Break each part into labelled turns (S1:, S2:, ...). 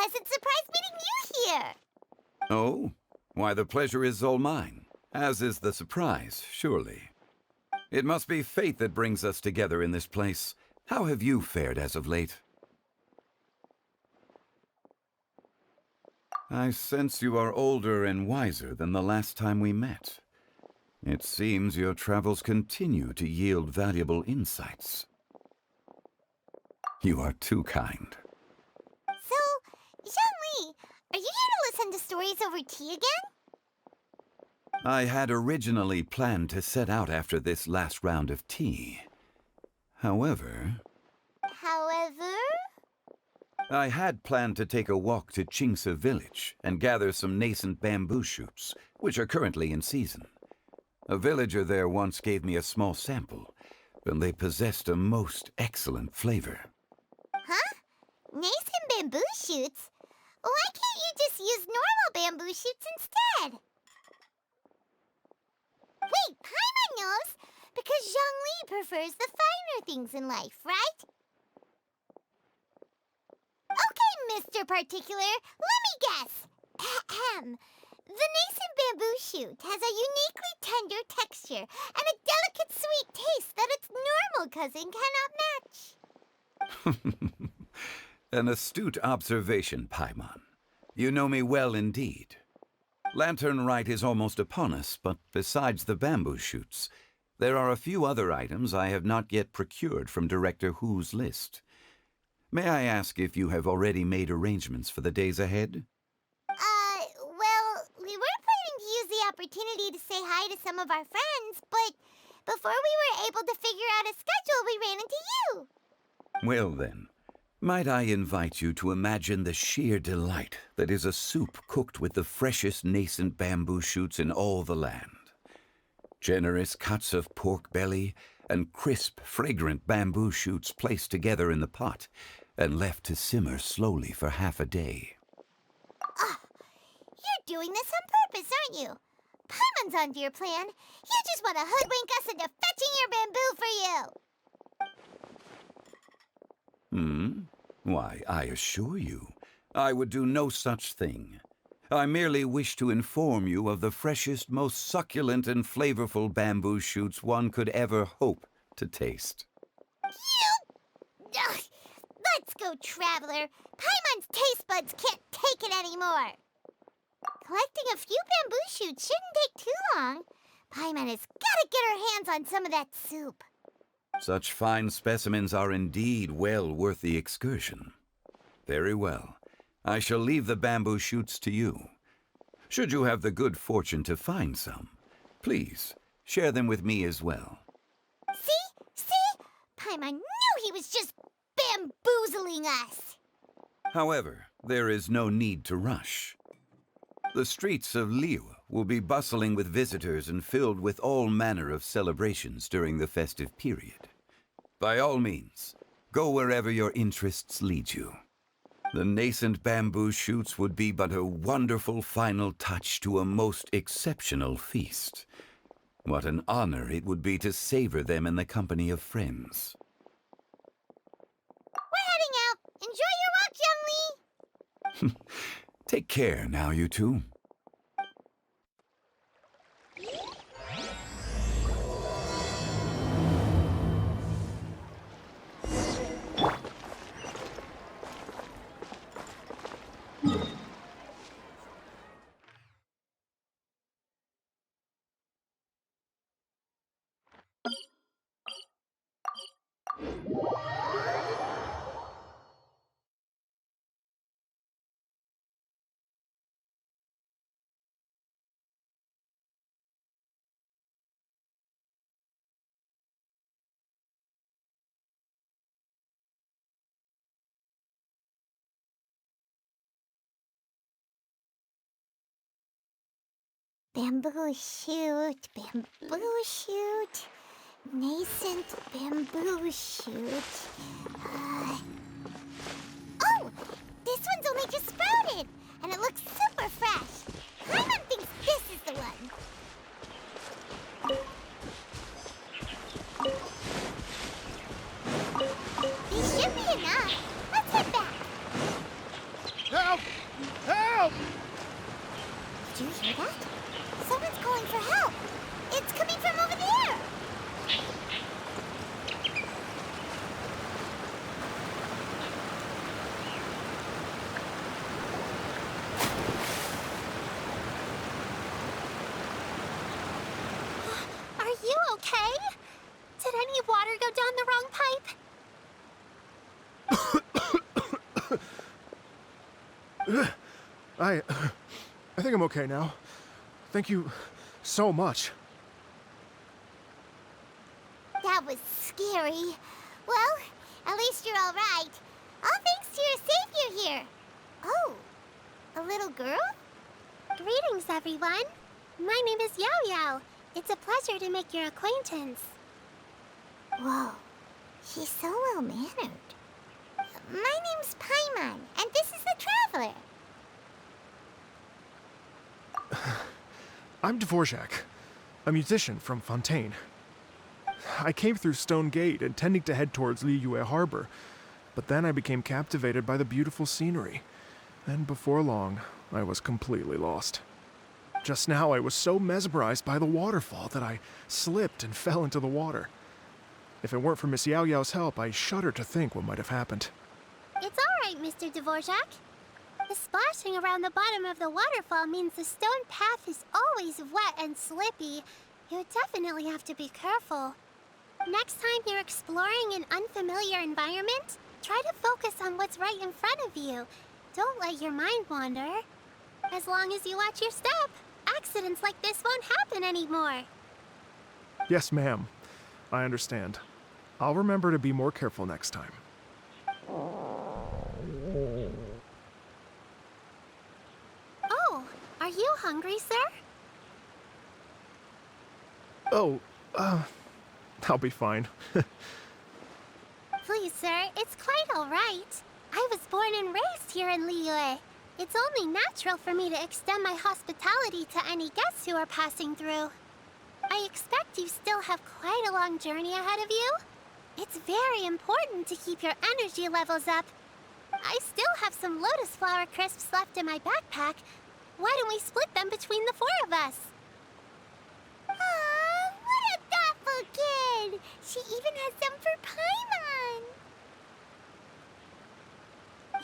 S1: pleasant surprise meeting you here.
S2: Oh? Why, the pleasure is all mine, as is the surprise, surely. It must be fate that brings us together in this place. How have you fared as of late? I sense you are older and wiser than the last time we met. It seems your travels continue to yield valuable insights. You are too kind.
S1: So, Zhongli, are you here to listen to stories over tea again?
S2: I had originally planned to set out after this last round of tea. However, I had planned to take a walk to Qingse village and gather some nascent bamboo shoots, which are currently in season. A villager there once gave me a small sample, and they possessed a most excellent flavor.
S1: Huh? Nascent bamboo shoots? Why can't you just use normal bamboo shoots instead? Wait, Paimon knows! Because Zhongli prefers the finer things in life, right? Okay, Mr. Particular, let me guess. Ahem. The nascent bamboo shoot has a uniquely tender texture and a delicate sweet taste that its normal cousin cannot match.
S2: An astute observation, Paimon. You know me well indeed. Lantern Rite is almost upon us, but besides the bamboo shoots, there are a few other items I have not yet procured from Director Hu's list. May I ask if you have already made arrangements for the days ahead?
S1: Well, we were planning to use the opportunity to say hi to some of our friends, but before we were able to figure out a schedule, we ran into you.
S2: Well then, might I invite you to imagine the sheer delight that is a soup cooked with the freshest nascent bamboo shoots in all the land. Generous cuts of pork belly and crisp, fragrant bamboo shoots placed together in the pot and left to simmer slowly for half a day.
S1: You're doing this on purpose, aren't you? Paimon's onto your plan. You just want to hoodwink us into fetching your bamboo for you.
S2: Why, I assure you, I would do no such thing. I merely wish to inform you of the freshest, most succulent and flavorful bamboo shoots one could ever hope to taste.
S1: Ugh. Let's go, Traveler. Paimon's taste buds can't take it anymore. Collecting a few bamboo shoots shouldn't take too long. Paimon has got to get her hands on some of that soup.
S2: Such fine specimens are indeed well worth the excursion. Very well. I shall leave the bamboo shoots to you. Should you have the good fortune to find some, please share them with me as well.
S1: See? Paimon knew he was just bamboozling us.
S2: However, there is no need to rush. The streets of Liyue will be bustling with visitors and filled with all manner of celebrations during the festive period. By all means, go wherever your interests lead you. The nascent bamboo shoots would be but a wonderful final touch to a most exceptional feast. What an honor it would be to savor them in the company of friends.
S1: We're heading out. Enjoy your walk, Zhongli.
S2: Take care now, you two.
S1: Bamboo shoot, nascent bamboo shoot. Oh, this one's only just sprouted, and it looks super fresh. Paimon thinks this is the one. These should be enough. Let's head back.
S3: Help!
S1: Did any water go down the wrong pipe?
S3: I think I'm okay now. Thank you so much.
S1: That was scary. Well, at least you're all right. All thanks to your savior here. Oh, a little girl? Greetings, everyone. My name is Yaoyao. It's a pleasure to make your acquaintance. Whoa, she's so well-mannered. My name's Paimon, and this is the Traveler.
S3: I'm Dvorak, a musician from Fontaine. I came through Stone Gate intending to head towards Liyue Harbor, but then I became captivated by the beautiful scenery, and before long, I was completely lost. Just now, I was so mesmerized by the waterfall that I slipped and fell into the water. If it weren't for Miss Yaoyao's help, I shudder to think what might have happened.
S1: It's all right, Mr. Dvorak. The splashing around the bottom of the waterfall means the stone path is always wet and slippy. You definitely have to be careful. Next time you're exploring an unfamiliar environment, try to focus on what's right in front of you. Don't let your mind wander. As long as you watch your step, accidents like this won't happen anymore.
S3: Yes, ma'am. I understand. I'll remember to be more careful next time.
S1: Oh, are you hungry, sir?
S3: Oh, I'll be fine.
S1: Please, sir, it's quite all right. I was born and raised here in Liyue. It's only natural for me to extend my hospitality to any guests who are passing through. I expect you still have quite a long journey ahead of you. It's very important to keep your energy levels up. I still have some lotus flower crisps left in my backpack. Why don't we split them between the four of us? Aw, what a thoughtful kid! She even has some for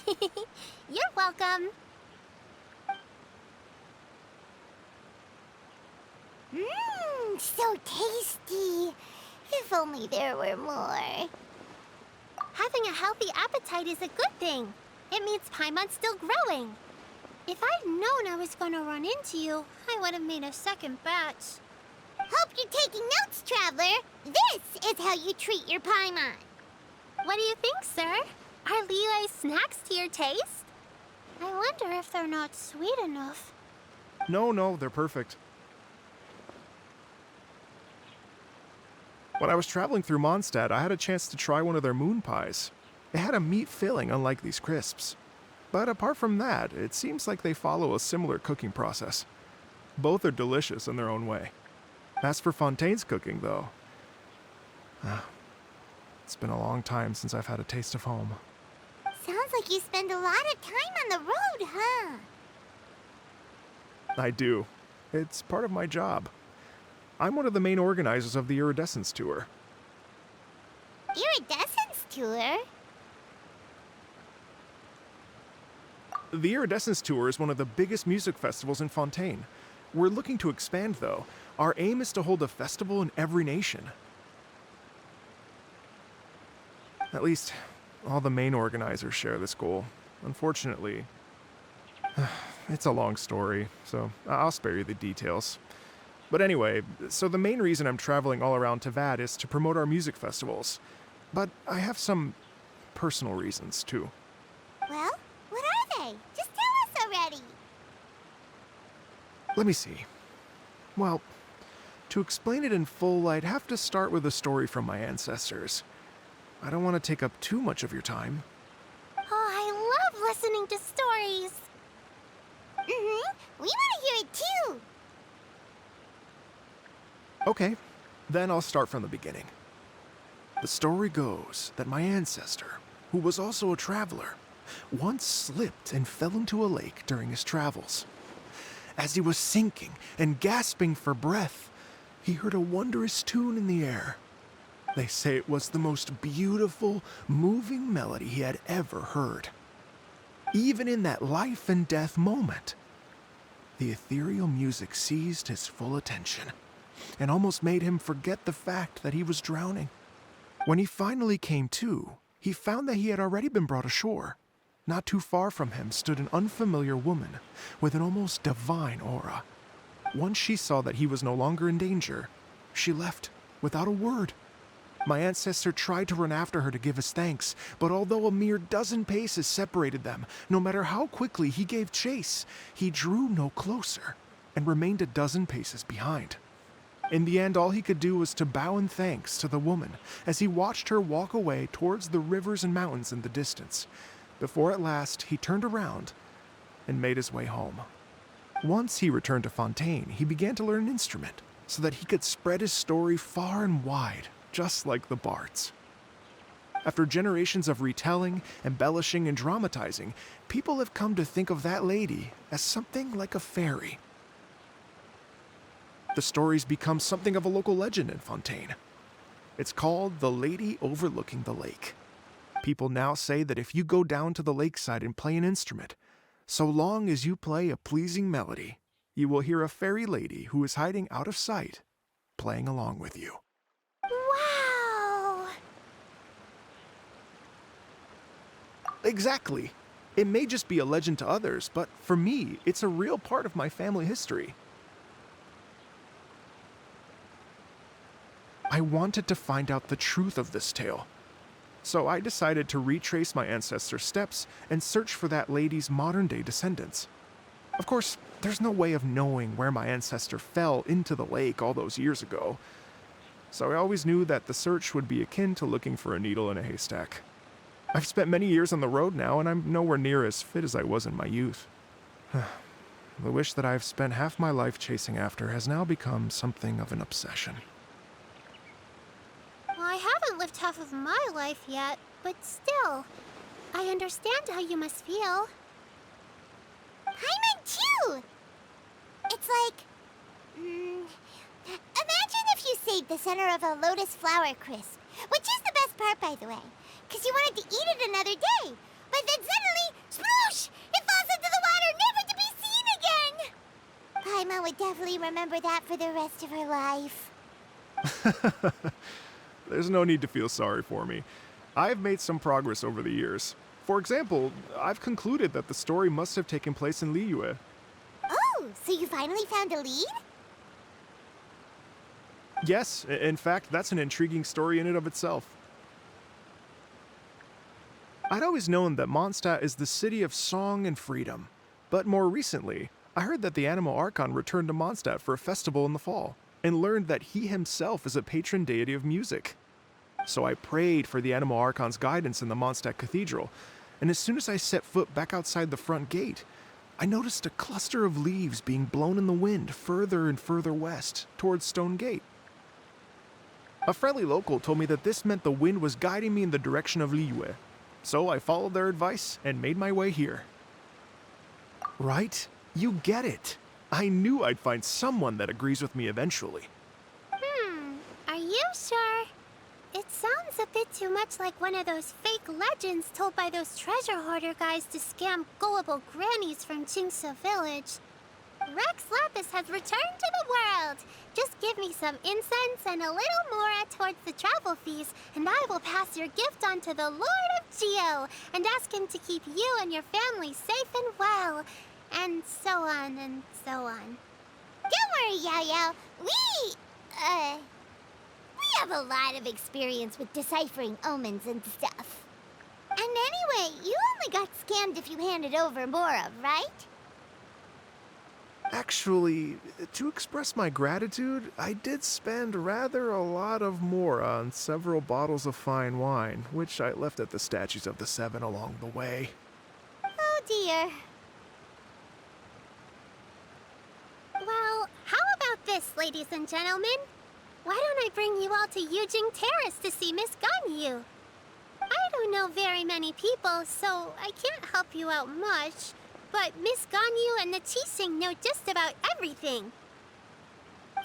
S1: Paimon! You're welcome. Mmm, so tasty. If only there were more. Having a healthy appetite is a good thing. It means Paimon's still growing. If I'd known I was going to run into you, I would have made a second batch. Hope you're taking notes, Traveler. This is how you treat your Paimon. What do you think, sir? Are Liyue snacks to your taste? I wonder if they're not sweet enough.
S3: No, they're perfect. When I was traveling through Mondstadt, I had a chance to try one of their moon pies. It had a meat filling, unlike these crisps. But apart from that, it seems like they follow a similar cooking process. Both are delicious in their own way. As for Fontaine's cooking, though, it's been a long time since I've had a taste of home.
S1: Sounds like you spend a lot of time on the road, huh?
S3: I do. It's part of my job. I'm one of the main organizers of the Iridescence Tour.
S1: Iridescence Tour?
S3: The Iridescence Tour is one of the biggest music festivals in Fontaine. We're looking to expand, though. Our aim is to hold a festival in every nation. At least, all the main organizers share this goal. Unfortunately, it's a long story, so I'll spare you the details. But anyway, so the main reason I'm traveling all around Tavad is to promote our music festivals. But I have some personal reasons, too.
S1: Well, what are they? Just tell us already.
S3: Let me see. Well, to explain it in full, I'd have to start with a story from my ancestors. I don't want to take up too much of your time.
S1: Oh, I love listening to stories. We want to hear it too.
S3: Okay, then I'll start from the beginning. The story goes that my ancestor, who was also a traveler, once slipped and fell into a lake during his travels. As he was sinking and gasping for breath, he heard a wondrous tune in the air. They say it was the most beautiful, moving melody he had ever heard. Even in that life and death moment, the ethereal music seized his full attention and almost made him forget the fact that he was drowning. When he finally came to, he found that he had already been brought ashore. Not too far from him stood an unfamiliar woman with an almost divine aura. Once she saw that he was no longer in danger, she left without a word. My ancestor tried to run after her to give his thanks, but although a mere dozen paces separated them, no matter how quickly he gave chase, he drew no closer and remained a dozen paces behind. In the end, all he could do was to bow in thanks to the woman as he watched her walk away towards the rivers and mountains in the distance, before at last he turned around and made his way home. Once he returned to Fontaine, he began to learn an instrument so that he could spread his story far and wide, just like the bards. After generations of retelling, embellishing, and dramatizing, people have come to think of that lady as something like a fairy. The story's become something of a local legend in Fontaine. It's called The Lady Overlooking the Lake. People now say that if you go down to the lakeside and play an instrument, so long as you play a pleasing melody, you will hear a fairy lady who is hiding out of sight, playing along with you.
S1: Wow!
S3: Exactly. It may just be a legend to others, but for me, it's a real part of my family history. I wanted to find out the truth of this tale, so I decided to retrace my ancestors' steps and search for that lady's modern-day descendants. Of course, there's no way of knowing where my ancestor fell into the lake all those years ago, so I always knew that the search would be akin to looking for a needle in a haystack. I've spent many years on the road now, and I'm nowhere near as fit as I was in my youth. The wish that I've spent half my life chasing after has now become something of an obsession.
S1: Well, I haven't lived half of my life yet, but still, I understand how you must feel. Paimon too! It's like... imagine if you saved the center of a lotus flower crisp, which is the best part, by the way, because you wanted to eat it another day. But then suddenly, sploosh! It falls into the water, never to be seen again! Paimon would definitely remember that for the rest of her life.
S3: There's no need to feel sorry for me. I've made some progress over the years. For example, I've concluded that the story must have taken place in Liyue.
S1: Oh, so you finally found a lead?
S3: Yes, in fact, that's an intriguing story in and of itself. I'd always known that Mondstadt is the city of song and freedom, but more recently, I heard that the Anemo Archon returned to Mondstadt for a festival in the fall, and learned that he himself is a patron deity of music. So I prayed for the Anemo Archon's guidance in the Mondstadt Cathedral, and as soon as I set foot back outside the front gate, I noticed a cluster of leaves being blown in the wind further and further west, towards Stone Gate. A friendly local told me that this meant the wind was guiding me in the direction of Liyue, so I followed their advice and made my way here. Right? You get it. I knew I'd find someone that agrees with me eventually.
S1: Are you sure? It sounds a bit too much like one of those fake legends told by those treasure hoarder guys to scam gullible grannies from Jingsa Village. Rex Lapis has returned to the world. Just give me some incense and a little more towards the travel fees, and I will pass your gift on to the Lord of Geo and ask him to keep you and your family safe and well. And so on and so on. Don't worry, Yaoyao. We have a lot of experience with deciphering omens and stuff. And anyway, you only got scammed if you handed over Mora, right?
S3: Actually, to express my gratitude, I did spend rather a lot of Mora on several bottles of fine wine, which I left at the Statues of the Seven along the way.
S1: Oh dear. Well, how about this, ladies and gentlemen? Why don't I bring you all to Yujing Terrace to see Miss Ganyu? I don't know very many people, so I can't help you out much. But Miss Ganyu and the Qixing know just about everything.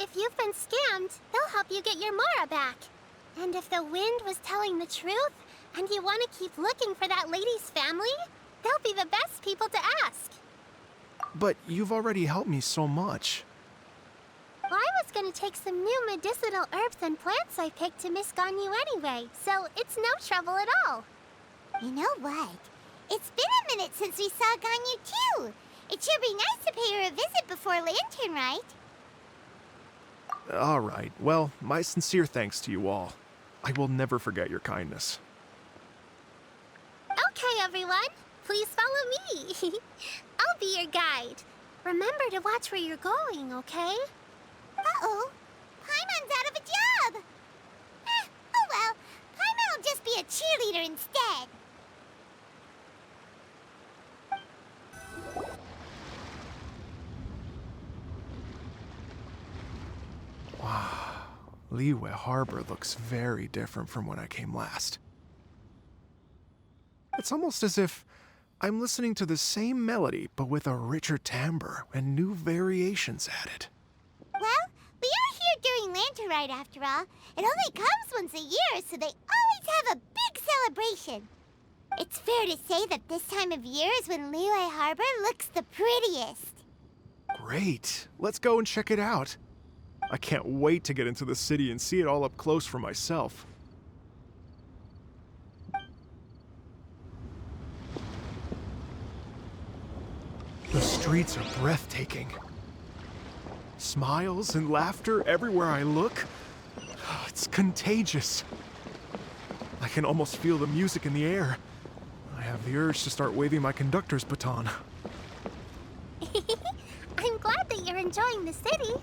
S1: If you've been scammed, they'll help you get your Mora back. And if the wind was telling the truth, and you want to keep looking for that lady's family, they'll be the best people to ask.
S3: But you've already helped me so much.
S1: Well, I was
S4: gonna take some new medicinal herbs and plants I picked to Miss Ganyu anyway, so it's no trouble at all.
S1: You know what? It's been a minute since we saw Ganyu too. It should be nice to pay her a visit before Lantern Rite.
S3: All right. Well, my sincere thanks to you all. I will never forget your kindness.
S4: Okay, everyone, please follow me. I'll be your guide. Remember to watch where you're going, okay?
S1: Uh-oh. Paimon's out of a job. Oh well. Paimon will just be a cheerleader instead.
S3: Wow. Liyue Harbor looks very different from when I came last. It's almost as if I'm listening to the same melody, but with a richer timbre and new variations added.
S1: Well, we are here during Lantern Rite after all. It only comes once a year, so they always have a big celebration. It's fair to say that this time of year is when Liyue Harbor looks the prettiest.
S3: Great. Let's go and check it out. I can't wait to get into the city and see it all up close for myself. The streets are breathtaking. Smiles and laughter everywhere I look. It's contagious. I can almost feel the music in the air. I have the urge to start waving my conductor's baton.
S4: I'm glad that you're enjoying the city.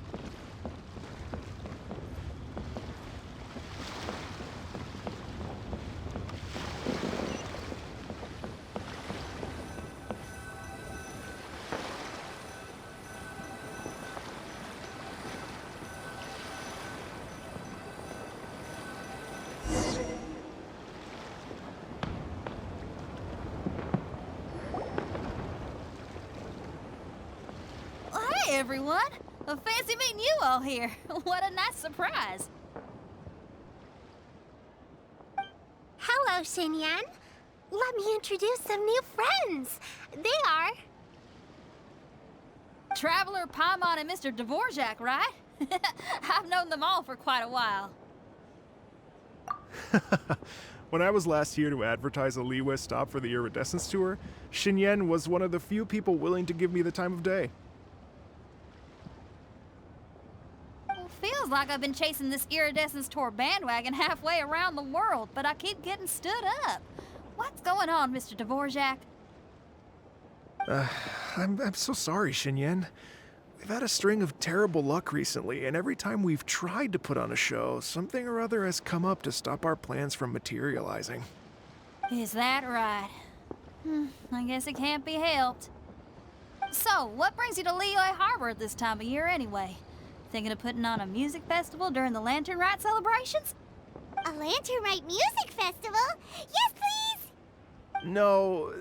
S5: Hey everyone! Fancy meeting you all here. What a nice surprise.
S4: Hello, Xinyan. Let me introduce some new friends. They are...
S5: Traveler, Paimon, and Mr. Dvorak, right? I've known them all for quite a while.
S3: When I was last here to advertise a Liyue stop for the Iridescence Tour, Xinyan was one of the few people willing to give me the time of day.
S5: Feels like I've been chasing this Iridescence Tour bandwagon halfway around the world, but I keep getting stood up. What's going on, Mr. Dvorak?
S3: I'm so sorry, Xinyan. We've had a string of terrible luck recently, and every time we've tried to put on a show, something or other has come up to stop our plans from materializing.
S5: Is that right? I guess it can't be helped. So, what brings you to Liyue Harbor at this time of year anyway? Thinking of putting on a music festival during the Lantern Rite celebrations?
S1: A Lantern Rite music festival? Yes, please!
S3: No,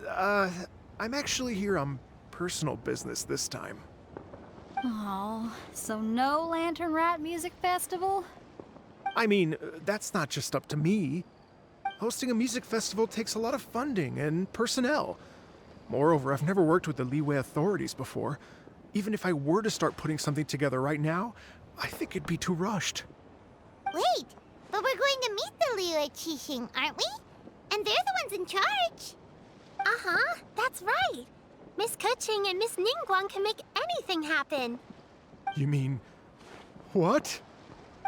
S3: I'm actually here on personal business this time.
S5: Oh, so no Lantern Rite music festival?
S3: I mean, that's not just up to me. Hosting a music festival takes a lot of funding and personnel. Moreover, I've never worked with the Liyue authorities before. Even if I were to start putting something together right now, I think it'd be too rushed.
S1: Wait, but we're going to meet the Liyue Qixing, aren't we? And they're the ones in charge.
S4: Uh-huh, that's right. Miss Keqing and Miss Ningguang can make anything happen.
S3: You mean... what?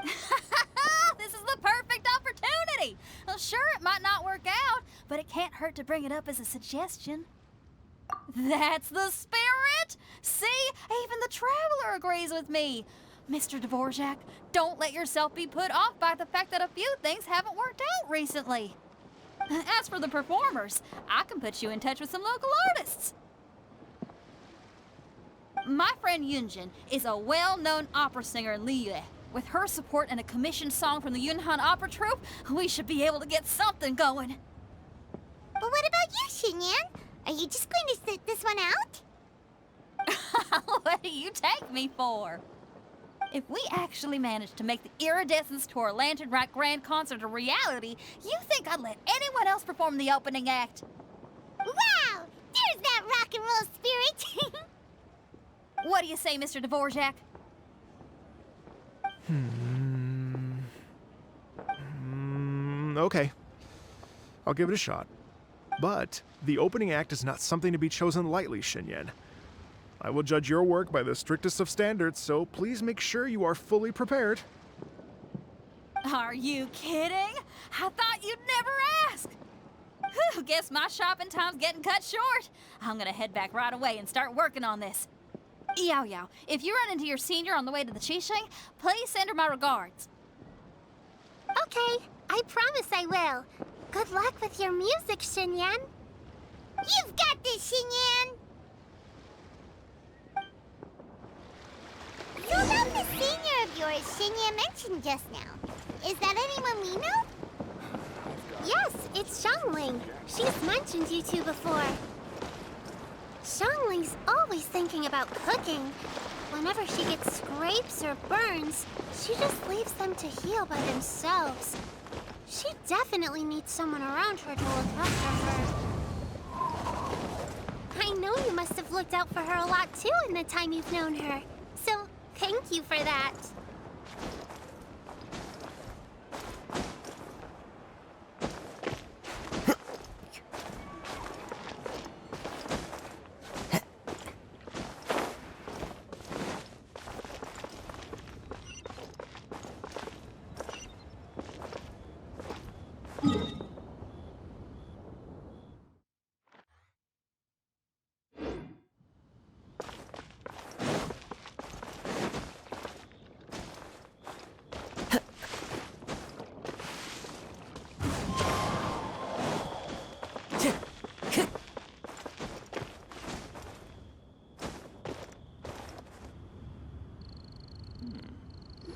S5: This is the perfect opportunity! Well, sure, it might not work out, but it can't hurt to bring it up as a suggestion. That's the spirit! See? Even the Traveler agrees with me. Mr. Dvorak, don't let yourself be put off by the fact that a few things haven't worked out recently. As for the performers, I can put you in touch with some local artists. My friend Yunjin is a well-known opera singer in Liyue. With her support and a commissioned song from the Yunhan Opera Troupe, we should be able to get something going.
S1: But what about you, Xinyan? Are you just going to sit this one out?
S5: What do you take me for? If we actually manage to make the Iridescence Tour Lantern Rite Grand Concert a reality, you think I'd let anyone else perform the opening act?
S1: Wow! There's that rock and roll spirit!
S5: What do you say, Mr. Dvorak?
S3: Okay. I'll give it a shot. But the opening act is not something to be chosen lightly, Xinyan. I will judge your work by the strictest of standards, so please make sure you are fully prepared.
S5: Are you kidding? I thought you'd never ask. Whew, guess my shopping time's getting cut short. I'm gonna head back right away and start working on this. Yaoyao, if you run into your senior on the way to the Qixing, please send her my regards.
S4: Okay, I promise I will. Good luck with your music, Xinyan.
S1: You've got this, Xinyan! So about the senior of yours Xinyan mentioned just now. Is that anyone we know?
S4: Yes, it's Xiangling. She's mentioned you two before. Xiangling's always thinking about cooking. Whenever she gets scrapes or burns, she just leaves them to heal by themselves. She definitely needs someone around her to look after her. I know you must have looked out for her a lot too in the time you've known her. So, thank you for that.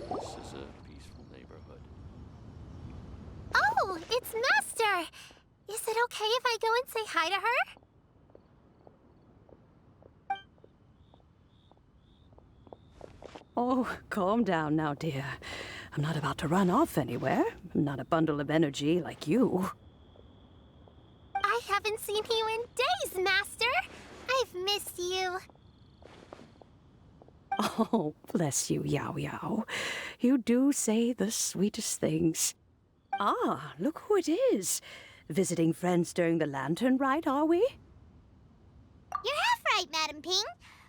S6: This is a peaceful neighborhood.
S4: Oh, it's Master! Is it okay if I go and say hi to her?
S7: Oh, calm down now, dear. I'm not about to run off anywhere. I'm not a bundle of energy like you.
S4: I haven't seen you in days, Master! I've missed you.
S7: Oh, bless you, Yaoyao. You do say the sweetest things. Ah, look who it is. Visiting friends during the lantern rite, are we?
S1: You're half right, Madam Ping.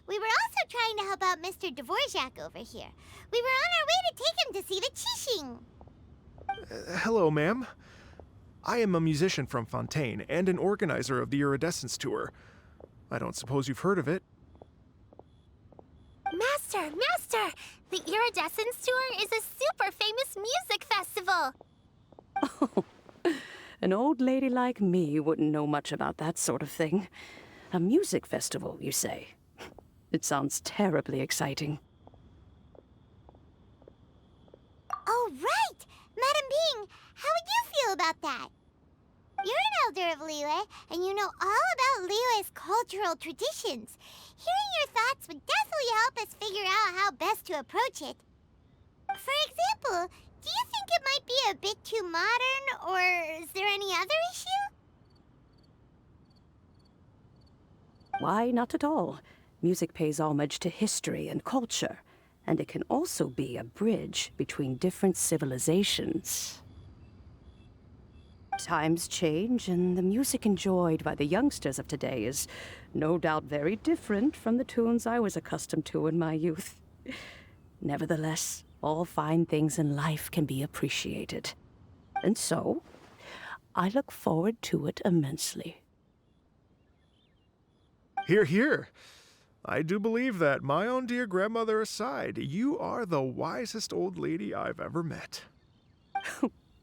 S1: We were also trying to help out Mr. Dvorak over here. We were on our way to take him to see the Qixing.
S3: Hello, ma'am. I am a musician from Fontaine and an organizer of the Iridescence Tour. I don't suppose you've heard of it.
S4: Master! The Iridescence Tour is a super famous music festival!
S7: Oh, an old lady like me wouldn't know much about that sort of thing. A music festival, you say? It sounds terribly exciting.
S1: Oh, right! Madam Ping, how would you feel about that? You're an elder of Liyue, and you know all about Liyue's cultural traditions. Hearing your thoughts would definitely help us figure out how best to approach it. For example, do you think it might be a bit too modern, or is there any other issue?
S7: Why, not at all. Music pays homage to history and culture, and it can also be a bridge between different civilizations. Times change, and the music enjoyed by the youngsters of today is no doubt very different from the tunes I was accustomed to in my youth. Nevertheless, all fine things in life can be appreciated. And so, I look forward to it immensely.
S3: Hear, hear. I do believe that, my own dear grandmother aside, you are the wisest old lady I've ever met.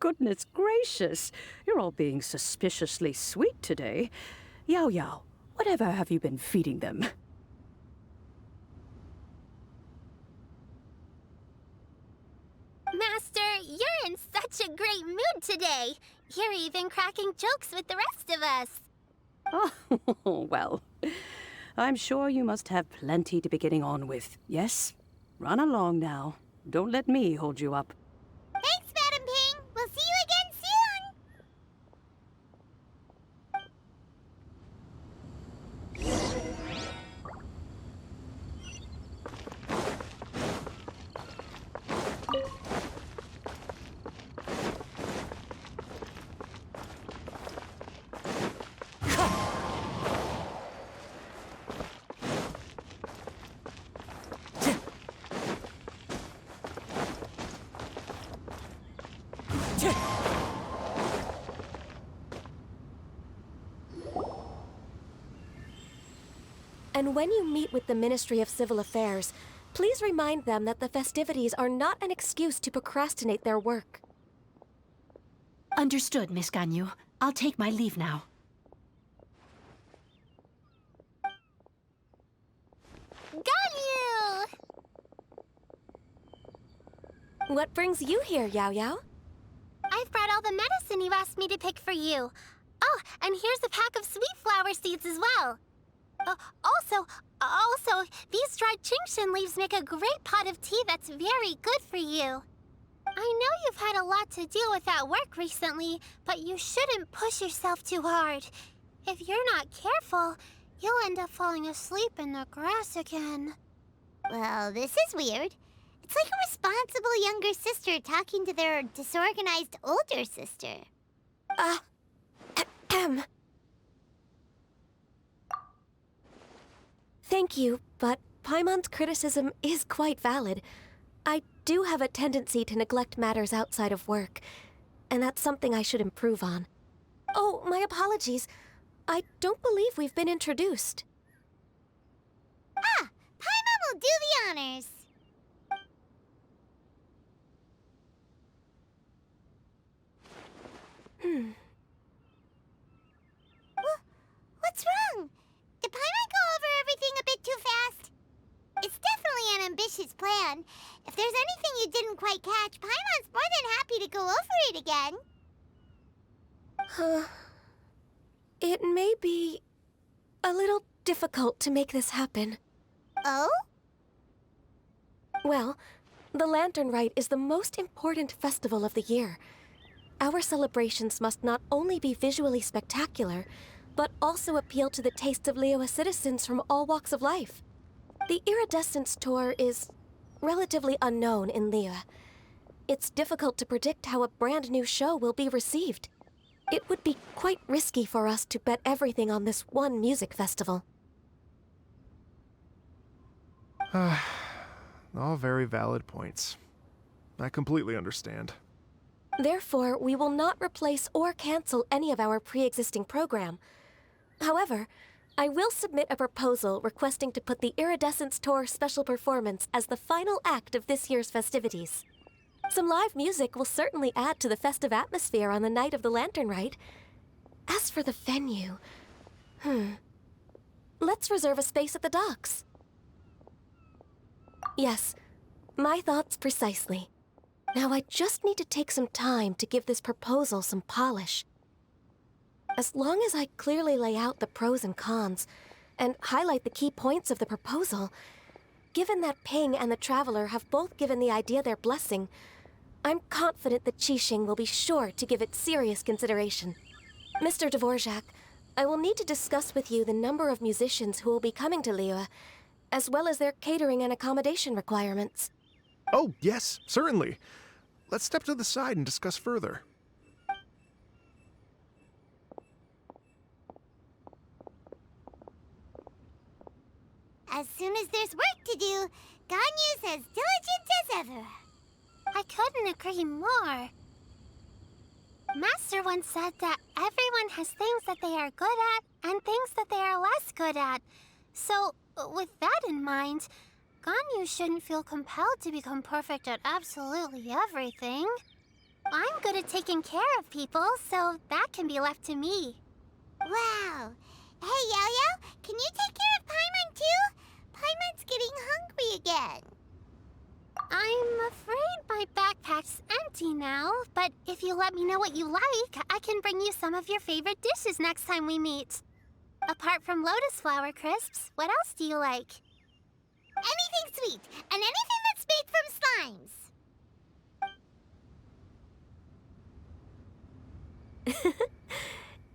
S7: Goodness gracious, you're all being suspiciously sweet today. Yaoyao, whatever have you been feeding them?
S4: Master, you're in such a great mood today. You're even cracking jokes with the rest of us.
S7: Oh, well, I'm sure you must have plenty to be getting on with. Yes? Run along now. Don't let me hold you up.
S1: Thanks, Madam Ping. We'll see you again soon.
S6: And when you meet with the Ministry of Civil Affairs, please remind them that the festivities are not an excuse to procrastinate their work.
S8: Understood, Miss Ganyu. I'll take my leave now.
S4: Ganyu!
S6: What brings you here, Yaoyao?
S4: I've brought all the medicine you asked me to pick for you. Oh, and here's a pack of sweet flower seeds as well. Also, these dried Genshin leaves make a great pot of tea that's very good for you. I know you've had a lot to deal with at work recently, but you shouldn't push yourself too hard. If you're not careful, you'll end up falling asleep in the grass again.
S1: Well, this is weird. It's like a responsible younger sister talking to their disorganized older sister.
S6: Thank you, but Paimon's criticism is quite valid. I do have a tendency to neglect matters outside of work, and that's something I should improve on. Oh, my apologies. I don't believe we've been introduced.
S1: Ah, Paimon will do the honors. What's wrong? Did Paimon go over everything a bit too fast? It's definitely an ambitious plan. If there's anything you didn't quite catch, Paimon's more than happy to go over it again.
S6: It may be a little difficult to make this happen.
S1: Oh?
S6: Well, the Lantern Rite is the most important festival of the year. Our celebrations must not only be visually spectacular, but also appeal to the tastes of Liyue citizens from all walks of life. The Iridescence Tour is relatively unknown in Liyue. It's difficult to predict how a brand new show will be received. It would be quite risky for us to bet everything on this one music festival.
S3: All very valid points. I completely understand.
S6: Therefore, we will not replace or cancel any of our pre-existing program. However, I will submit a proposal requesting to put the Iridescence Tour special performance as the final act of this year's festivities. Some live music will certainly add to the festive atmosphere on the night of the Lantern Rite. As for the venue, let's reserve a space at the docks. Yes, my thoughts precisely. Now I just need to take some time to give this proposal some polish. As long as I clearly lay out the pros and cons, and highlight the key points of the proposal, given that Ping and the Traveler have both given the idea their blessing, I'm confident that Qixing will be sure to give it serious consideration. Mr. Dvorak, I will need to discuss with you the number of musicians who will be coming to Liyue, as well as their catering and accommodation requirements.
S3: Oh, yes, certainly. Let's step to the side and discuss further.
S1: As soon as there's work to do, Ganyu's as diligent as ever.
S4: I couldn't agree more. Master once said that everyone has things that they are good at and things that they are less good at. So, with that in mind, Ganyu shouldn't feel compelled to become perfect at absolutely everything. I'm good at taking care of people, so that can be left to me.
S1: Wow. Hey, Yaoyao, can you take care of Paimon too? Paimon's getting hungry again.
S4: I'm afraid my backpack's empty now, but if you let me know what you like, I can bring you some of your favorite dishes next time we meet. Apart from lotus flower crisps, what else do you like?
S1: Anything sweet, and anything that's made from slimes.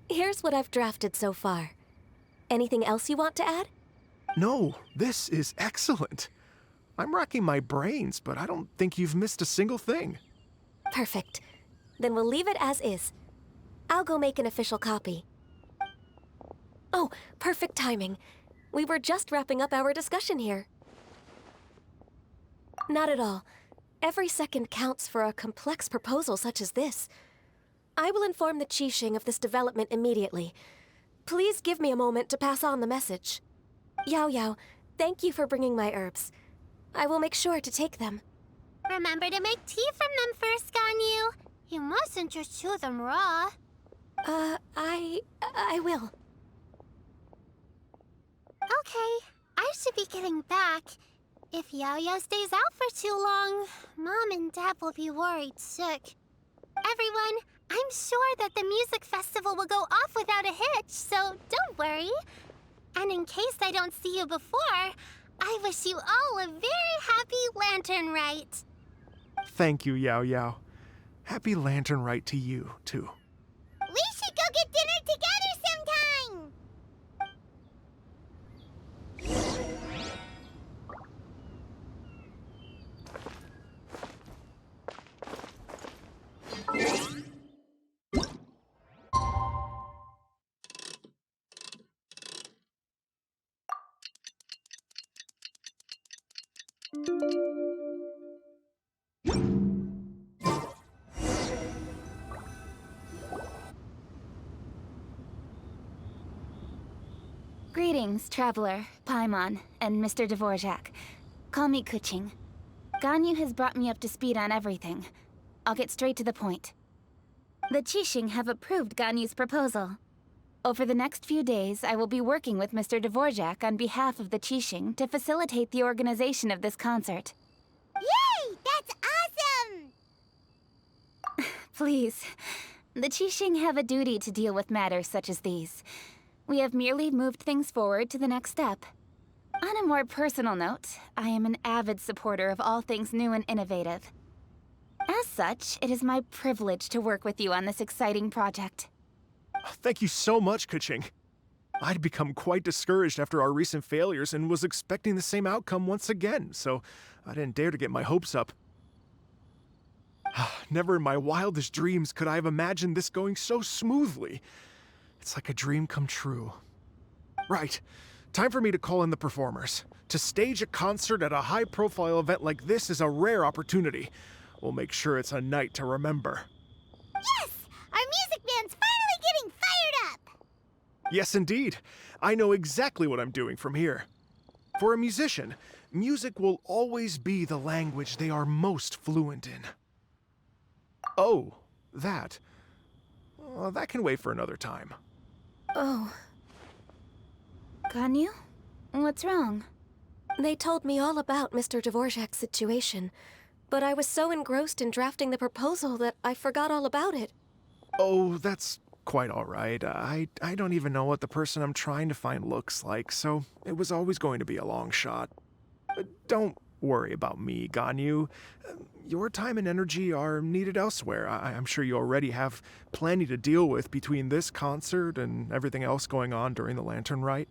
S6: Here's what I've drafted so far. Anything else you want to add?
S3: No, this is excellent. I'm racking my brains, but I don't think you've missed a single thing.
S6: Perfect. Then we'll leave it as is. I'll go make an official copy. Oh, perfect timing. We were just wrapping up our discussion here. Not at all. Every second counts for a complex proposal such as this. I will inform the Qixing of this development immediately. Please give me a moment to pass on the message. Yaoyao, thank you for bringing my herbs. I will make sure to take them.
S4: Remember to make tea from them first, Ganyu. You mustn't just chew them raw.
S6: I will.
S4: Okay, I should be getting back. If Yaoyao stays out for too long, Mom and Dad will be worried sick. Everyone, I'm sure that the music festival will go off without a hitch, so don't worry. And in case I don't see you before, I wish you all a very happy Lantern Rite.
S3: Thank you, Yaoyao. Happy Lantern Rite to you, too.
S1: We should go get dinner together sometime!
S5: Greetings, Traveler, Paimon, and Mr. Dvorak. Call me Kuching. Ganyu has brought me up to speed on everything. I'll get straight to the point. The Qixing have approved Ganyu's proposal. Over the next few days, I will be working with Mr. Dvorak on behalf of the Qixing to facilitate the organization of this concert.
S1: Yay! That's awesome!
S5: Please. The Qixing have a duty to deal with matters such as these. We have merely moved things forward to the next step. On a more personal note, I am an avid supporter of all things new and innovative. As such, it is my privilege to work with you on this exciting project.
S3: Thank you so much, Kuching. I'd become quite discouraged after our recent failures and was expecting the same outcome once again, so I didn't dare to get my hopes up. Never in my wildest dreams could I have imagined this going so smoothly. It's like a dream come true. Right. Time for me to call in the performers. To stage a concert at a high-profile event like this is a rare opportunity. We'll make sure it's a night to remember.
S1: Yes! Our music band's finally getting fired up!
S3: Yes, indeed. I know exactly what I'm doing from here. For a musician, music will always be the language they are most fluent in. Oh, that. Well, that can wait for another time.
S6: Oh,
S5: Ganyu? What's wrong?
S6: they told me all about Mr. Dvorak's situation, but I was so engrossed in drafting the proposal that I forgot all about it.
S3: Oh, that's quite all right. I don't even know what the person I'm trying to find looks like, so it was always going to be a long shot. Don't worry about me, Ganyu. Your time and energy are needed elsewhere. I'm sure you already have plenty to deal with between this concert and everything else going on during the Lantern Rite.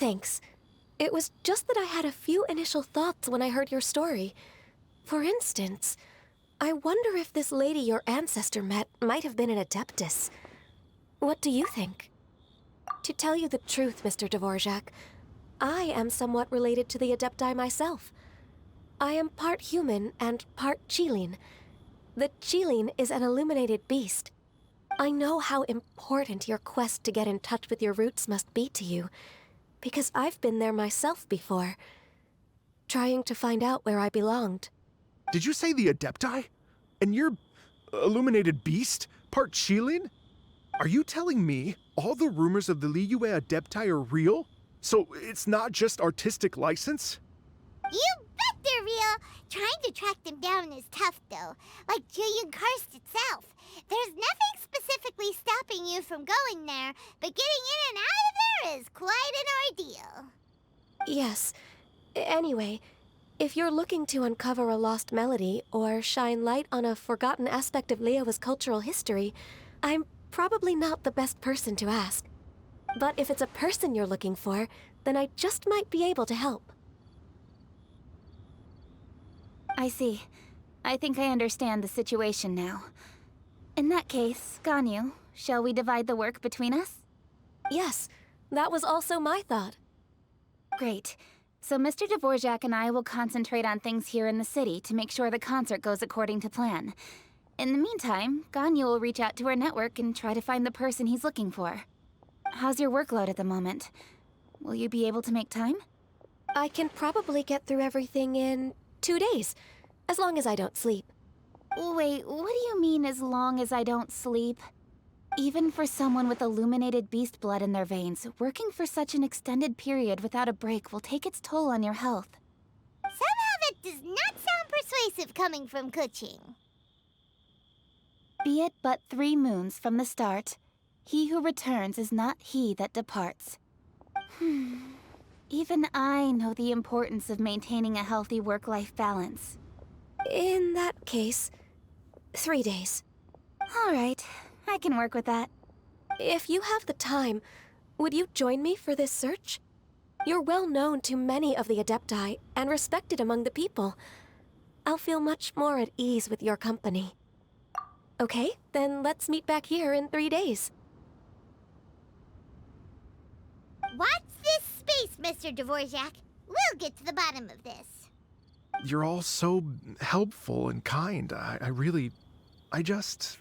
S6: Thanks. It was just that I had a few initial thoughts when I heard your story. For instance, I wonder if this lady your ancestor met might have been an Adeptus. What do you think? To tell you the truth, Mr. Dvorak, I am somewhat related to the Adepti myself. I am part human and part Qilin. The Qilin is an illuminated beast. I know how important your quest to get in touch with your roots must be to you, because I've been there myself before, trying to find out where I belonged.
S3: Did you say the Adepti? And you're illuminated beast? Part Qilin? Are you telling me all the rumors of the Liyue Adepti are real? So it's not just artistic license?
S1: You bet they're real! Trying to track them down is tough, though. Like Julian Karst itself. There's nothing specifically stopping you from going there, but getting in and out of there is quite an ordeal.
S6: Yes. Anyway, if you're looking to uncover a lost melody or shine light on a forgotten aspect of Liyue's cultural history, I'm probably not the best person to ask. But if it's a person you're looking for, then I just might be able to help.
S5: I see. I think I understand the situation now. In that case, Ganyu, shall we divide the work between us?
S6: Yes, that was also my thought.
S5: Great. So Mr. Dvorak and I will concentrate on things here in the city to make sure the concert goes according to plan. In the meantime, Ganyu will reach out to our network and try to find the person he's looking for. How's your workload at the moment? Will you be able to make time?
S6: I can probably get through everything in 2 days, as long as I don't sleep.
S5: Wait, what do you mean as long as I don't sleep? Even for someone with illuminated beast blood in their veins, working for such an extended period without a break will take its toll on your health.
S1: Somehow that does not sound persuasive coming from Kuching.
S5: Be it but 3 moons from the start, he who returns is not he that departs. Even I know the importance of maintaining a healthy work-life balance.
S6: In that case, 3 days.
S5: All right, I can work with that.
S6: If you have the time, would you join me for this search? You're well known to many of the Adepti and respected among the people. I'll feel much more at ease with your company. Okay, then let's meet back here in 3 days.
S1: Watch this space, Mr. Dvorak. We'll get to the bottom of this.
S3: You're all so helpful and kind. I just...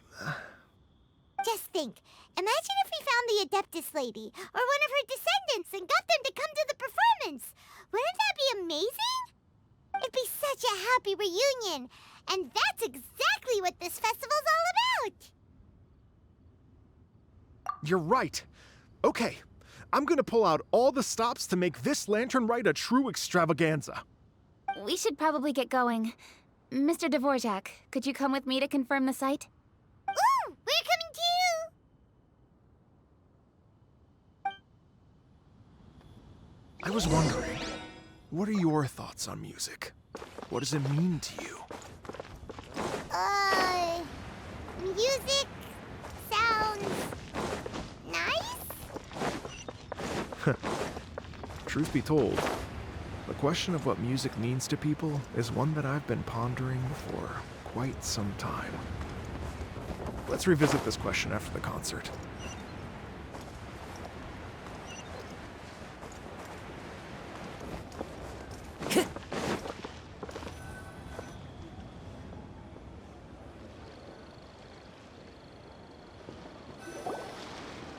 S1: Just think, imagine if we found the Adeptus lady, or one of her descendants, and got them to come to the performance. Wouldn't that be amazing? It'd be such a happy reunion, and that's exactly what this festival's all about.
S3: You're right. Okay, I'm gonna pull out all the stops to make this lantern rite a true extravaganza.
S5: We should probably get going. Mr. Dvorak, could you come with me to confirm the site?
S1: Ooh, we're coming too!
S3: I was wondering, what are your thoughts on music? What does it mean to you?
S1: Music sounds nice?
S3: Truth be told, the question of what music means to people is one that I've been pondering for quite some time. Let's revisit this question after the concert.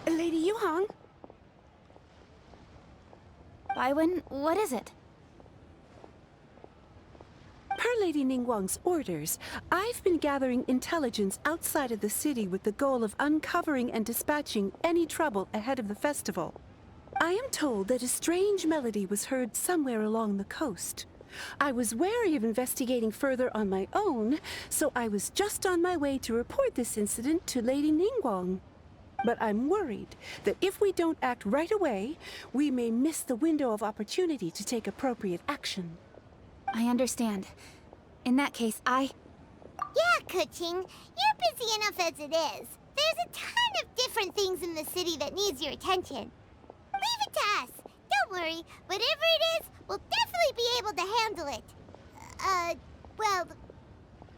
S8: Lady Yuhong?
S5: Baiwen, what is it?
S8: Per Lady Ningguang's orders, I've been gathering intelligence outside of the city with the goal of uncovering and dispatching any trouble ahead of the festival. I am told that a strange melody was heard somewhere along the coast. I was wary of investigating further on my own, so I was just on my way to report this incident to Lady Ningguang. But I'm worried that if we don't act right away, we may miss the window of opportunity to take appropriate action.
S5: I understand. In that case,
S1: Yeah, Kuching, you're busy enough as it is. There's a ton of different things in the city that needs your attention. Leave it to us. Don't worry. Whatever it is, we'll definitely be able to handle it. Well,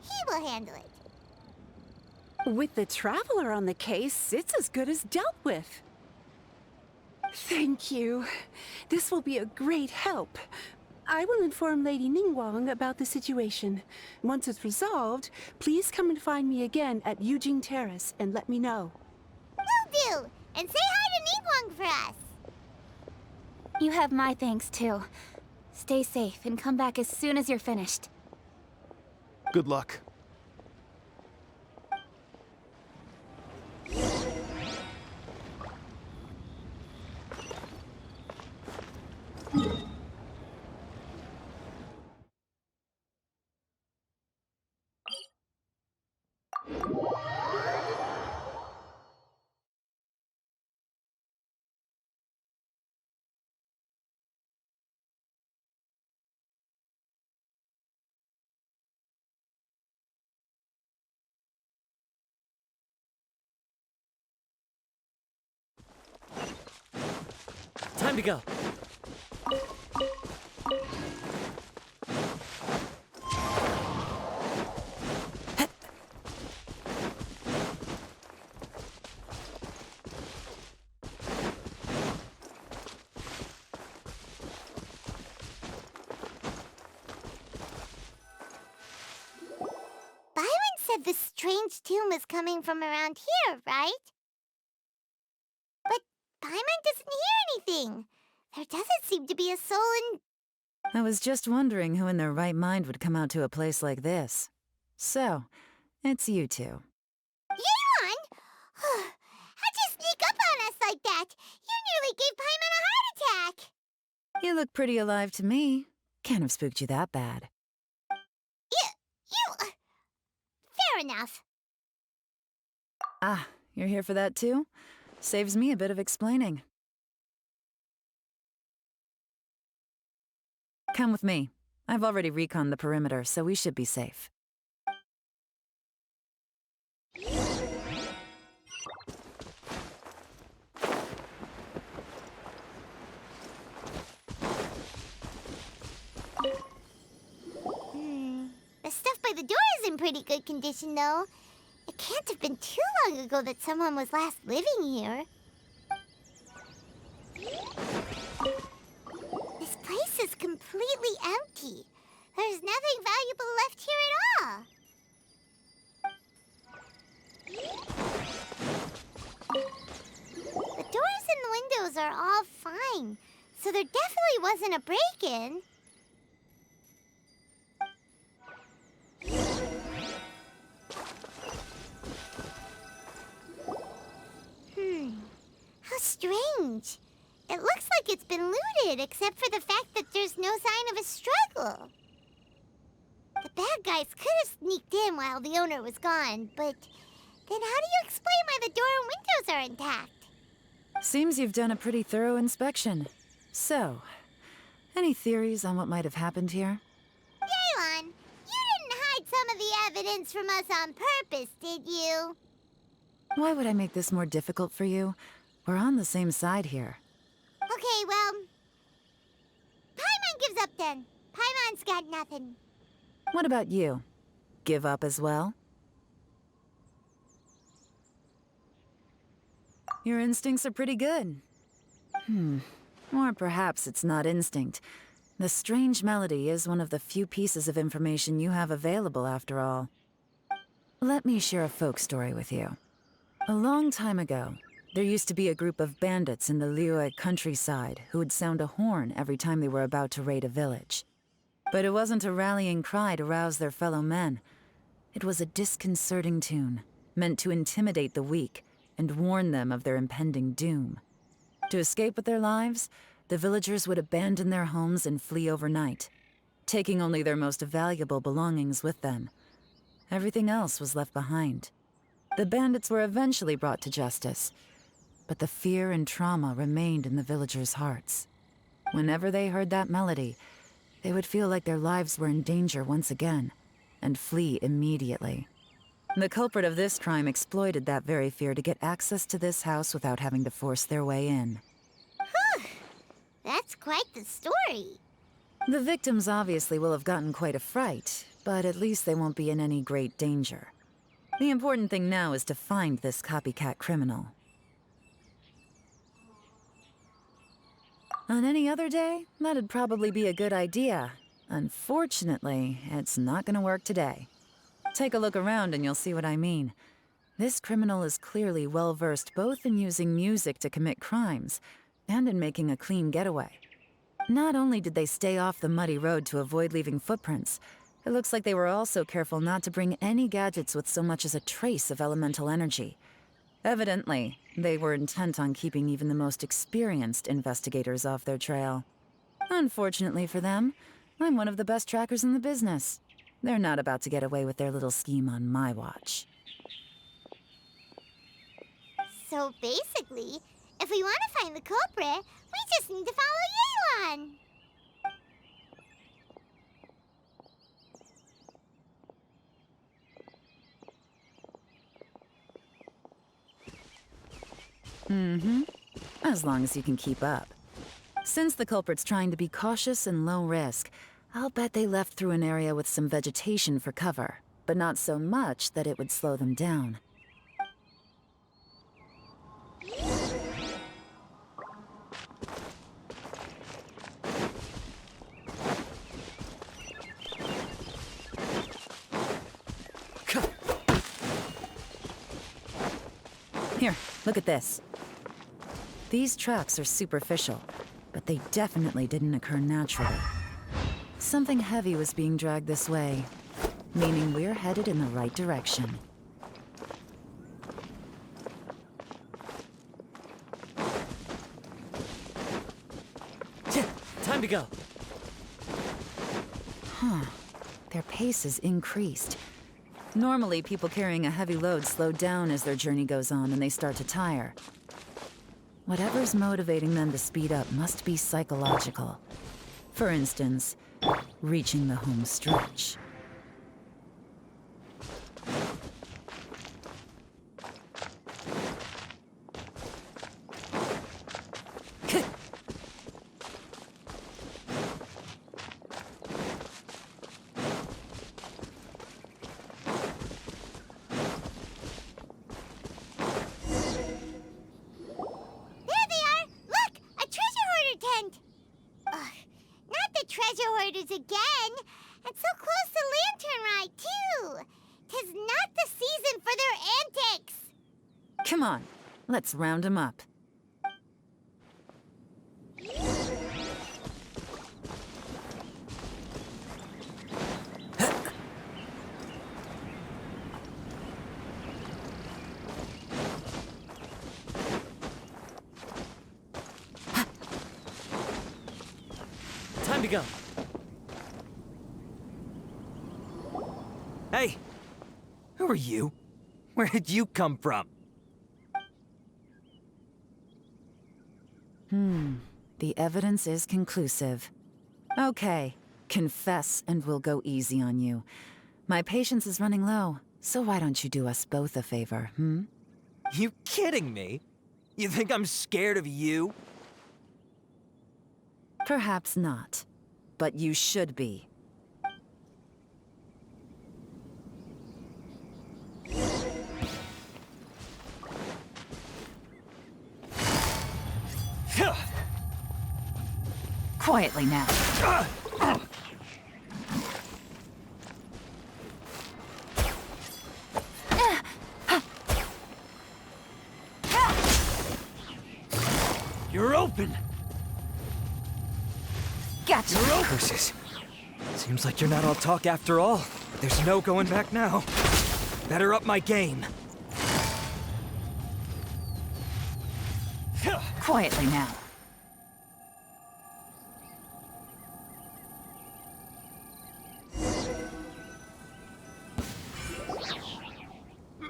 S1: he will handle it.
S8: With the Traveler on the case, it's as good as dealt with. Thank you. This will be a great help. I will inform Lady Ningguang about the situation. Once it's resolved, please come and find me again at Yujing Terrace and let me know.
S1: Will do. And say hi to Ningguang for us.
S5: you have my thanks too. Stay safe and come back as soon as you're finished.
S3: Good luck.
S9: Time to go.
S1: said the strange tune was coming from around here, right? But Paimon doesn't hear anything. There doesn't seem to be a soul in...
S9: I was just wondering who in their right mind would come out to a place like this. So, it's you two.
S1: Yeon! How'd you sneak up on us like that? You nearly gave Paimon a heart attack!
S9: You look pretty alive to me. Can't have spooked you that bad.
S1: Fair enough.
S9: Ah, you're here for that too? Saves me a bit of explaining. Come with me. I've already reconned the perimeter, so we should be safe.
S1: The stuff by the door is in pretty good condition, though. It can't have been too long ago that someone was last living here. This place is completely empty. There's nothing valuable left here at all. The doors and the windows are all fine, so there definitely wasn't a break-in. How strange. It looks like it's been looted, except for the fact that there's no sign of a struggle. The bad guys could have sneaked in while the owner was gone, but then how do you explain why the door and windows are intact?
S9: Seems you've done a pretty thorough inspection. So, any theories on what might have happened here?
S1: Yeon, you didn't hide some of the evidence from us on purpose, did you?
S9: Why would I make this more difficult for you? We're on the same side here.
S1: Okay, well... Paimon gives up then. Paimon's got nothing.
S9: What about you? Give up as well? Your instincts are pretty good. Or perhaps it's not instinct. The strange melody is one of the few pieces of information you have available, after all. Let me share a folk story with you. A long time ago, there used to be a group of bandits in the Liyue countryside who would sound a horn every time they were about to raid a village. But it wasn't a rallying cry to rouse their fellow men. It was a disconcerting tune, meant to intimidate the weak and warn them of their impending doom. To escape with their lives, the villagers would abandon their homes and flee overnight, taking only their most valuable belongings with them. Everything else was left behind. The bandits were eventually brought to justice, but the fear and trauma remained in the villagers' hearts. Whenever they heard that melody, they would feel like their lives were in danger once again, and flee immediately. The culprit of this crime exploited that very fear to get access to this house without having to force their way in.
S1: That's quite the story.
S9: The victims obviously will have gotten quite a fright, but at least they won't be in any great danger. The important thing now is to find this copycat criminal. On any other day, that'd probably be a good idea. Unfortunately, it's not gonna work today. Take a look around and you'll see what I mean. This criminal is clearly well-versed both in using music to commit crimes and in making a clean getaway. Not only did they stay off the muddy road to avoid leaving footprints, it looks like they were also careful not to bring any gadgets with so much as a trace of elemental energy. Evidently, they were intent on keeping even the most experienced investigators off their trail. Unfortunately for them, I'm one of the best trackers in the business. They're not about to get away with their little scheme on my watch.
S1: So basically, if we want to find the culprit, we just need to follow Yeon.
S9: As long as you can keep up. Since the culprit's trying to be cautious and low risk, I'll bet they left through an area with some vegetation for cover, but not so much that it would slow them down. Here, look at this. These tracks are superficial, but they definitely didn't occur naturally. Something heavy was being dragged this way, meaning we're headed in the right direction.
S10: Time to go.
S9: Their pace is increased. Normally, people carrying a heavy load slow down as their journey goes on and they start to tire. Whatever's motivating them to speed up must be psychological. For instance, reaching the home stretch.
S1: There they are! Look! A treasure hoarder tent! Ugh, not the treasure hoarders again! And so close to Lantern Ride, too! 'Tis not the season for their antics!
S9: Come on, let's round them up.
S10: Time to go. Hey! Who are you? Where did you come from?
S9: The evidence is conclusive. Okay, confess and we'll go easy on you. My patience is running low, so why don't you do us both a favor,
S10: You kidding me? You think I'm scared of you?
S9: Perhaps not, but you should be. Quietly now.
S10: You're open!
S9: Gotcha.
S10: You're open! Curses. Seems like you're not all talk after all. There's no going back now. Better up my game.
S9: Quietly now.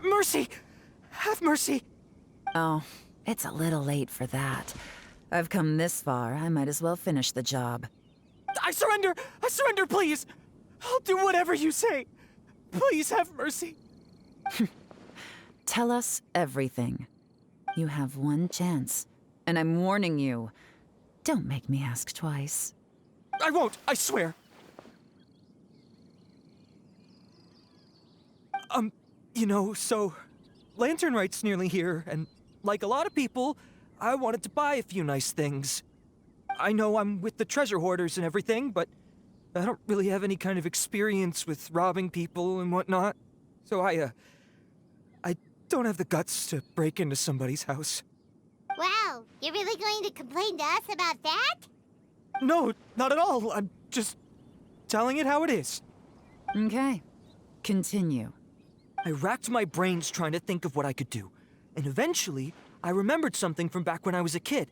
S10: Mercy! Have mercy!
S9: Oh, it's a little late for that. I've come this far, I might as well finish the job.
S10: I surrender! I surrender, please! I'll do whatever you say. Please have mercy.
S9: Tell us everything. You have one chance, and I'm warning you. Don't make me ask twice.
S10: I won't, I swear. You know, so Lantern Rite's nearly here, and like a lot of people, I wanted to buy a few nice things. I know I'm with the treasure hoarders and everything, but I don't really have any kind of experience with robbing people and whatnot. So I don't have the guts to break into somebody's house.
S1: Wow, you're really going to complain to us about that?
S10: No, not at all. I'm just telling it how it is.
S9: Okay, continue.
S10: I racked my brains trying to think of what I could do, and eventually, I remembered something from back when I was a kid.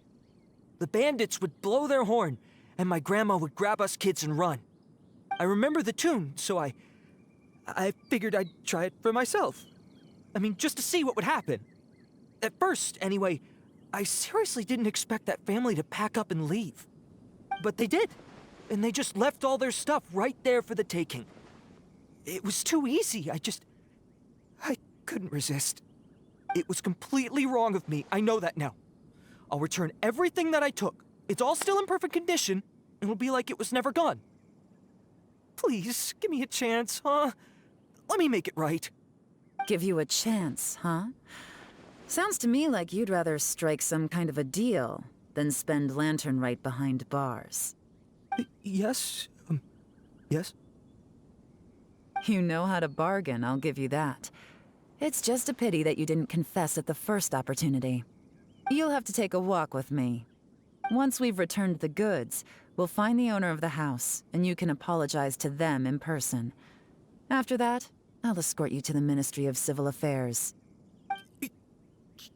S10: The bandits would blow their horn, and my grandma would grab us kids and run. I remember the tune, so I figured I'd try it for myself. I mean, just to see what would happen. At first, anyway, I seriously didn't expect that family to pack up and leave. But they did, and they just left all their stuff right there for the taking. It was too easy, I couldn't resist. It was completely wrong of me, I know that now. I'll return everything that I took. It's all still in perfect condition, and it'll be like it was never gone. Please, give me a chance, huh? Let me make it right.
S9: Give you a chance, huh? Sounds to me like you'd rather strike some kind of a deal than spend Lantern Rite behind bars.
S10: Yes? Yes?
S9: You know how to bargain, I'll give you that. It's just a pity that you didn't confess at the first opportunity. You'll have to take a walk with me. Once we've returned the goods, we'll find the owner of the house, and you can apologize to them in person. After that, I'll escort you to the Ministry of Civil Affairs.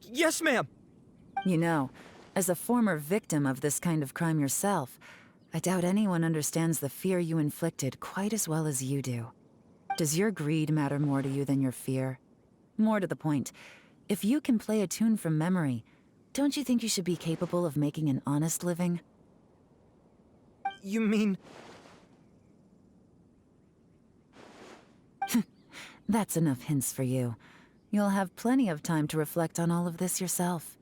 S10: Yes, ma'am.
S9: You know, as a former victim of this kind of crime yourself, I doubt anyone understands the fear you inflicted quite as well as you do. Does your greed matter more to you than your fear? More to the point, if you can play a tune from memory, don't you think you should be capable of making an honest living?
S10: You mean...
S9: That's enough hints for you. You'll have plenty of time to reflect on all of this yourself.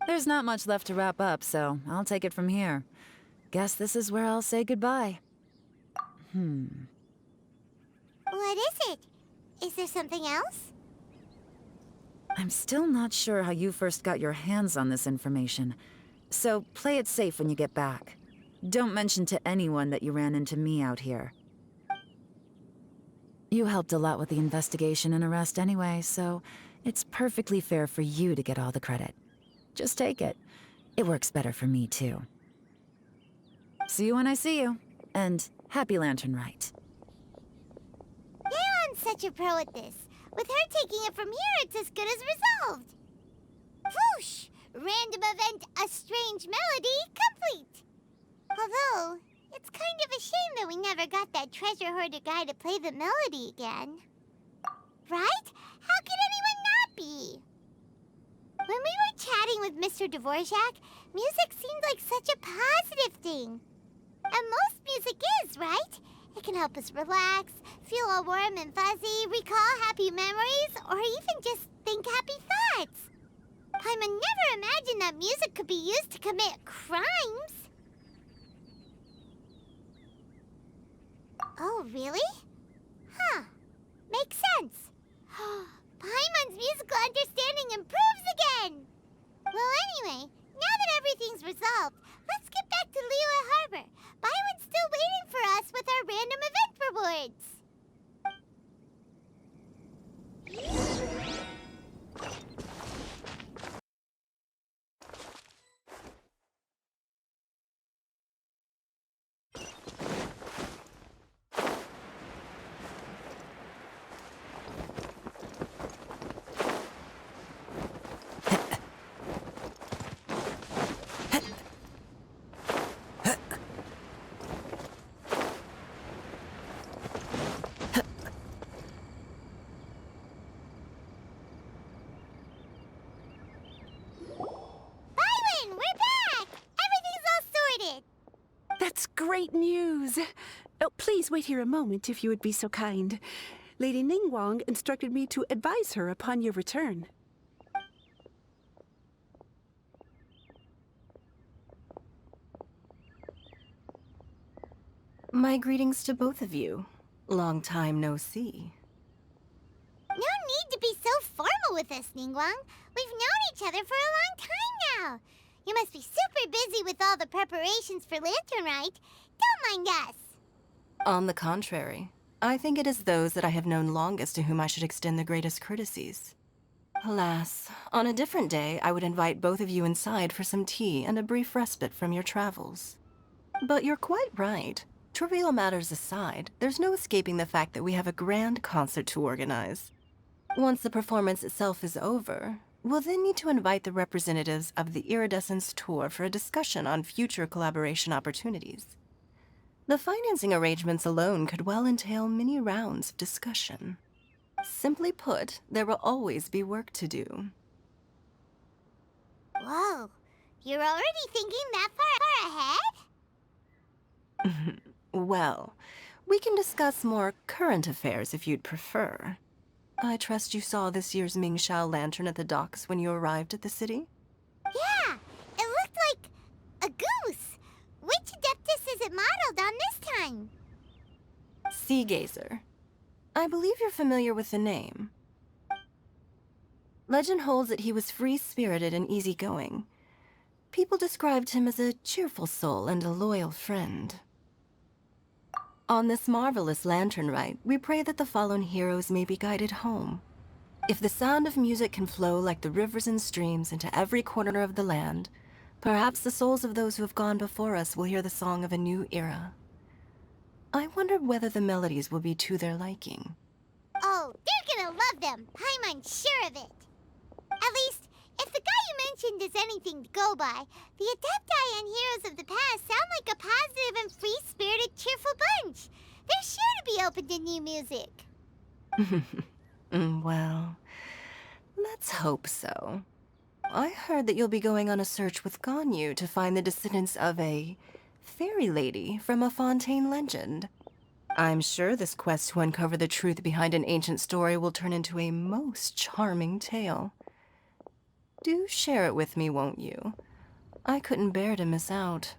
S9: There's not much left to wrap up, so I'll take it from here. Guess this is where I'll say goodbye.
S1: What is it? Is there something else?
S9: I'm still not sure how you first got your hands on this information, so play it safe when you get back. Don't mention to anyone that you ran into me out here. You helped a lot with the investigation and arrest anyway, so it's perfectly fair for you to get all the credit. Just take it. It works better for me, too. See you when I see you, and happy Lantern Rite.
S1: Yaoyang's such a pro at this. With her taking it from here, it's as good as resolved. Whoosh! Random event, a strange melody, complete. Although, it's kind of a shame that we never got that treasure hoarder guy to play the melody again. Right? How could anyone not be? When we were chatting with Mr. Dvorak, music seemed like such a positive thing. And most music is, right? It can help us relax, feel all warm and fuzzy, recall happy memories, or even just think happy thoughts. Paimon never imagined that music could be used to commit crimes. Oh, really? Huh. Makes sense. Paimon's musical understanding improves again! Well, anyway, now that everything's resolved, let's get back to Liyue Harbor. Byron's still waiting for us with our random event rewards.
S8: That's great news. Oh, please wait here a moment, if you would be so kind. Lady Ningguang instructed me to advise her upon your return.
S6: My greetings to both of you. Long time no see.
S1: No need to be so formal with us, Ningguang. We've known each other for a long time now. You must be super busy with all the preparations for Lantern Rite. Don't mind us.
S6: On the contrary, I think it is those that I have known longest to whom I should extend the greatest courtesies. Alas, on a different day, I would invite both of you inside for some tea and a brief respite from your travels. But you're quite right. Trivial matters aside, there's no escaping the fact that we have a grand concert to organize. Once the performance itself is over, we'll then need to invite the representatives of the Iridescence Tour for a discussion on future collaboration opportunities. The financing arrangements alone could well entail many rounds of discussion. Simply put, there will always be work to do.
S1: Whoa, you're already thinking that far ahead?
S6: Well, we can discuss more current affairs if you'd prefer. I trust you saw this year's Mingxiao lantern at the docks when you arrived at the city?
S1: Yeah, it looked like a goose. Which Adeptus is it modeled on this time?
S6: Sea Gazer. I believe you're familiar with the name. Legend holds that he was free-spirited and easygoing. People described him as a cheerful soul and a loyal friend. On this marvelous lantern rite, we pray that the fallen heroes may be guided home. If the sound of music can flow like the rivers and streams into every corner of the land, perhaps the souls of those who have gone before us will hear the song of a new era. I wonder whether the melodies will be to their liking.
S1: Oh, they're gonna love them. Paimon's sure of it. At least, if the guy you mentioned is anything to go by, the Adepti and Heroes of the Past sound like a positive and free-spirited, cheerful bunch. They're sure to be open to new music.
S6: Well, let's hope so. I heard that you'll be going on a search with Ganyu to find the descendants of a fairy lady from a Fontaine legend. I'm sure this quest to uncover the truth behind an ancient story will turn into a most charming tale. Do share it with me, won't you? I couldn't bear to miss out.